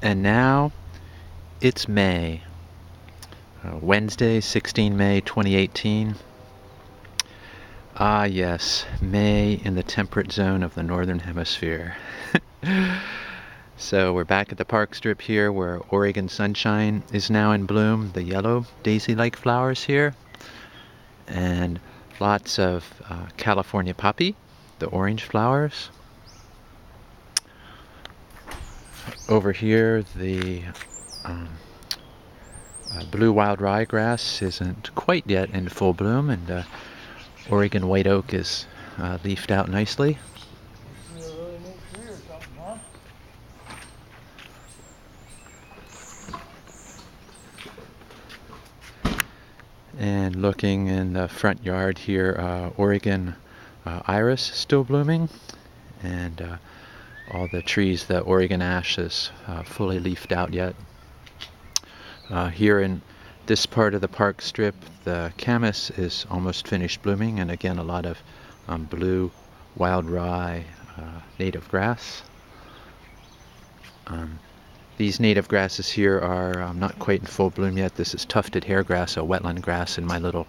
And now it's May, Wednesday, 16 May 2018. Ah, yes, May in the temperate zone of the Northern Hemisphere. So we're back at the park strip here where Oregon sunshine is now in bloom, the yellow daisy-like flowers here, and lots of California poppy, the orange flowers. Over here, the blue wild ryegrass isn't quite yet in full bloom, and Oregon white oak is leafed out nicely. And looking in the front yard here, Oregon iris still blooming, and all the trees, the Oregon ash is fully leafed out yet. Here in this part of the park strip, the camas is almost finished blooming, and again a lot of blue wild rye native grass. These native grasses here are not quite in full bloom yet. This is tufted hairgrass, a wetland grass in my little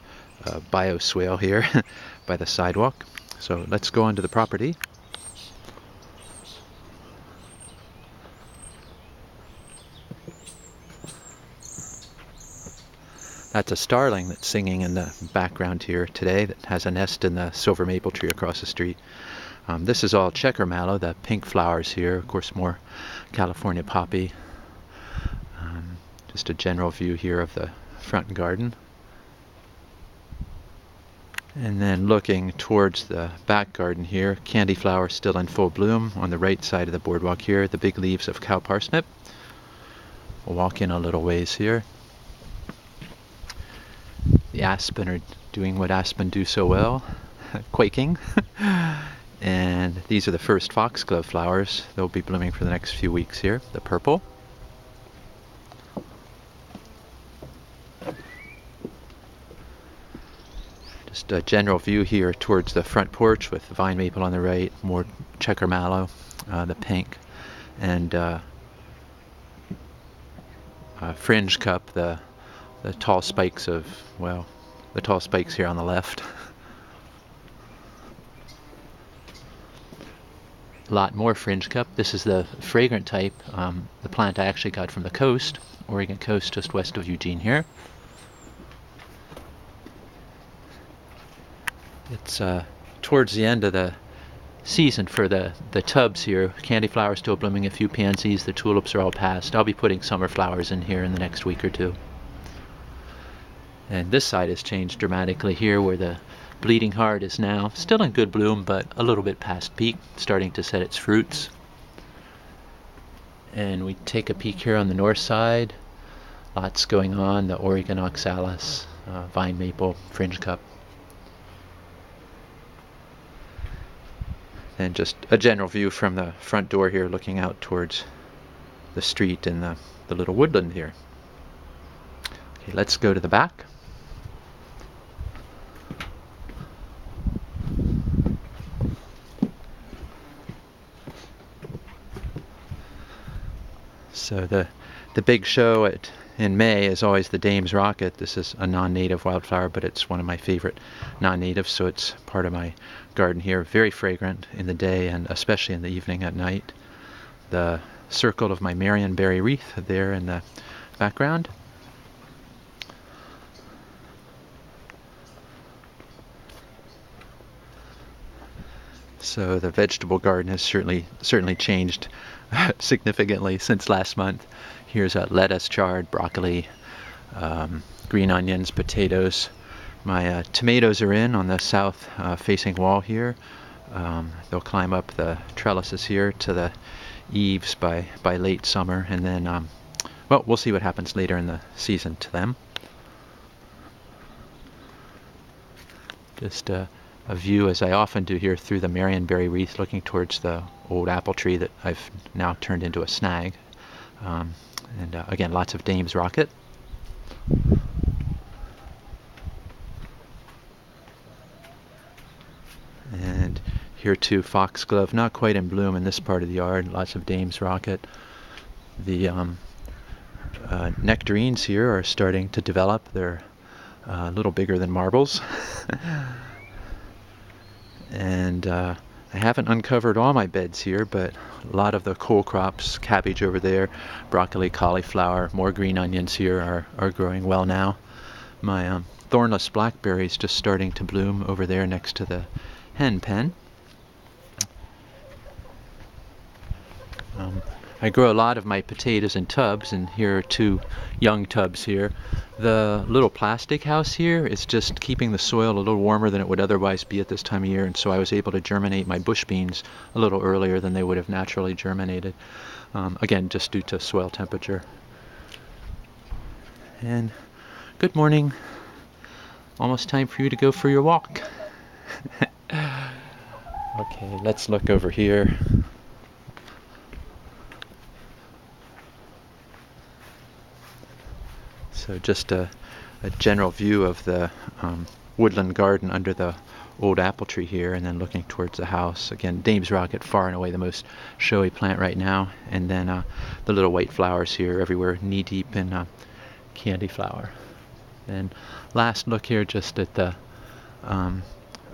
bioswale here by the sidewalk. So let's go onto the property. That's a starling that's singing in the background here today that has a nest in the silver maple tree across the street. This is all checker mallow, the pink flowers here, of course more California poppy. Just a general view here of the front garden. And then looking towards the back garden here, candy flower still in full bloom on the right side of the boardwalk here, the big leaves of cow parsnip. We'll walk in a little ways here. The aspen are doing what aspen do so well, quaking. And these are the first foxglove flowers. They'll be blooming for the next few weeks here, the purple. Just a general view here towards the front porch with vine maple on the right, more checker mallow, the pink, and fringe cup, the tall spikes of, well, the tall spikes here on the left. A lot more fringe cup. This is the fragrant type, the plant I actually got from the coast, Oregon coast, just west of Eugene here. It's towards the end of the season for the tubs here. Candy flowers still blooming, a few pansies, the tulips are all past. I'll be putting summer flowers in here in the next week or two. And this side has changed dramatically here where the bleeding heart is now still in good bloom but a little bit past peak, starting to set its fruits. And we take a peek here on the north side. Lots going on, the Oregon oxalis, vine maple, fringe cup. And just a general view from the front door here looking out towards the street and the little woodland here. Okay, let's go to the back. So the big show in May is always the Dame's Rocket. This is a non-native wildflower, but it's one of my favorite non-natives, so it's part of my garden here. Very fragrant in the day and especially in the evening at night. The circle of my Marionberry wreath there in the background. So the vegetable garden has certainly changed significantly since last month. Here's lettuce, chard, broccoli, green onions, potatoes. My tomatoes are in on the south facing wall here. They'll climb up the trellises here to the eaves by late summer, and then well, we'll see what happens later in the season to them. Just a view, as I often do here, through the Marionberry wreath, looking towards the old apple tree that I've now turned into a snag. And again, lots of Dame's Rocket. And here too, foxglove, not quite in bloom in this part of the yard, lots of Dame's Rocket. The nectarines here are starting to develop. They're a little bigger than marbles. And I haven't uncovered all my beds here, but a lot of the cool crops, cabbage over there, broccoli, cauliflower, more green onions here are growing well now. My thornless blackberries just starting to bloom over there next to the hen pen. I grow a lot of my potatoes in tubs, and here are 2 young tubs here. The little plastic house here is just keeping the soil a little warmer than it would otherwise be at this time of year, and so I was able to germinate my bush beans a little earlier than they would have naturally germinated. Again, just due to soil temperature. And good morning. Almost time for you to go for your walk. Okay, let's look over here. So just a general view of the woodland garden under the old apple tree here, and then looking towards the house. Again, Dame's Rocket, far and away the most showy plant right now, and then the little white flowers here everywhere, knee-deep in candy flower. And last look here just at the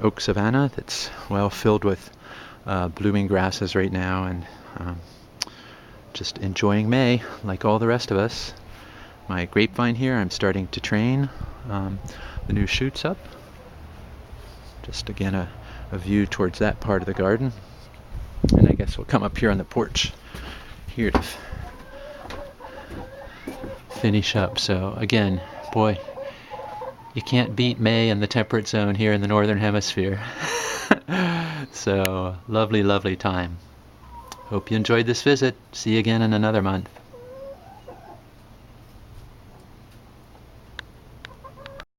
oak savanna that's well filled with blooming grasses right now, and just enjoying May like all the rest of us. My grapevine here, I'm starting to train the new shoots up. Just again a view towards that part of the garden. And I guess we'll come up here on the porch here to finish up. So again, boy, you can't beat May in the temperate zone here in the northern hemisphere. So lovely, lovely time. Hope you enjoyed this visit. See you again in another month.